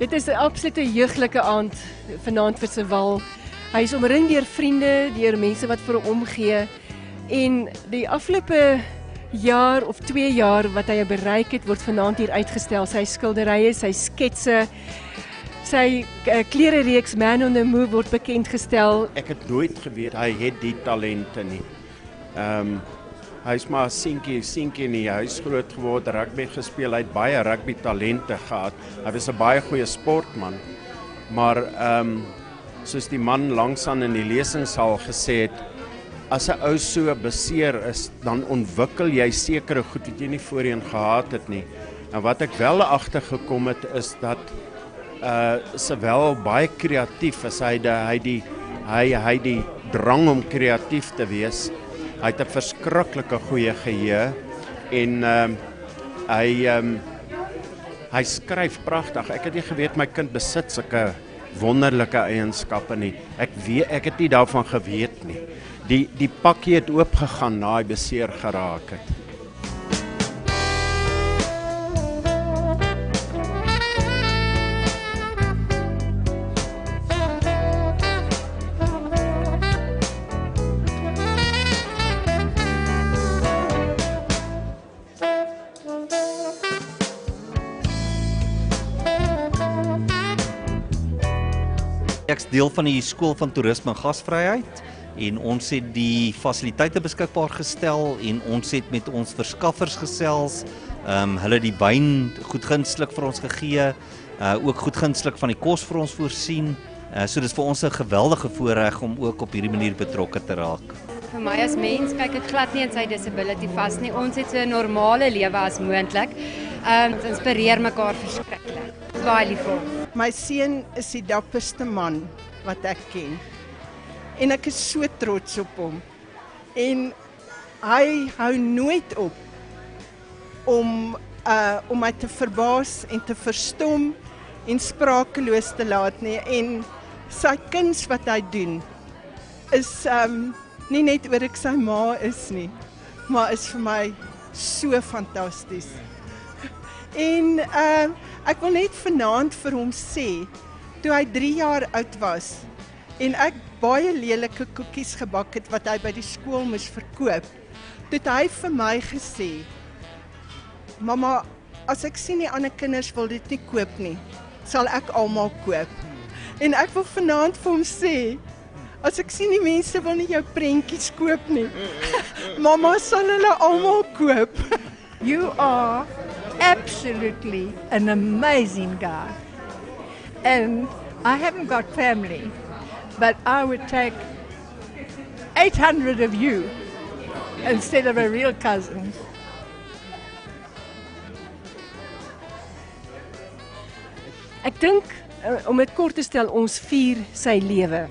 Dit is 'n absolute jeuglike aand vanaand vir Sewal. Hy is omring deur vriende, deur mense wat vir hom omgee. En die afgelope jaar of 2 jaar wat hy bereik het, word vanaand hier uitgestel. Sy skilderye, sy sketse, sy klerereeks Man on the Move word bekend gestel. Ek het nooit geweet hy het die talente nie. Hy's maar 'n seentjie in die huis groot geword, rugby gespeel, hy het baie rugby talente gehad. Hy was 'n baie goeie sportman. Maar soos die man langsaan in die lesingsaal gesê het, as 'n ou so beseer is, dan ontwikkel jy sekere goed wat jy nie voorheen gehad het nie. En wat ek wel agtergekom het is dat Sewal baie kreatief is. Hy die drang om kreatief te wees. Hy het 'n verskriklike goeie geheue en hy skryf pragtig. Ek het nie geweet my kind besit sulke wonderlike eienskappe nie. Ek het nie daarvan geweet nie. Die pakkie het oopgegaan na hy beseer geraak het. Ek is deel van die Skool van Toerisme en Gasvryheid en ons het die fasiliteite beskikbaar gestel en ons het met ons verskaffers gesels. Hulle die wyn goedgunstig vir ons gegee, ook goedgunstig van die kos vir ons voorsien. So dis vir ons 'n geweldige voorreg om ook op hierdie manier betrokke te raak. Vir my as mens kyk ek glad nie in sy disability vas nie. Ons het so 'n normale lewe as moontlik. Ons inspireer mekaar verskriklik. Baie lief vir hom. My seun is die dapperste man wat ek ken. En ek is so trots op hom. En hy hou nooit op om my te verbaas en te verstom en sprakeloos te laat nie. En sy kuns wat hy doen is nie net oor ek sy ma is nie, maar is vir my so fantasties. En ek wil net vanaand vir hom sê, toe hy 3 jaar oud was en ek baie lelike koekies gebak het wat hy by die skool moes verkoop, toe het hy vir my gesê, mamma, as ek sien die ander kinders wil dit nie koop nie, sal ek almal koop. En ek wil vanaand vir hom sê, as ek sien die mense wil nie jou prentjies koop nie, mamma sal hulle almal koop. You are absolutely an amazing guy. And I haven't got family, but I would take 800 of you instead of a real cousin. Ek dink om dit kort te stel, ons vier sy lewe.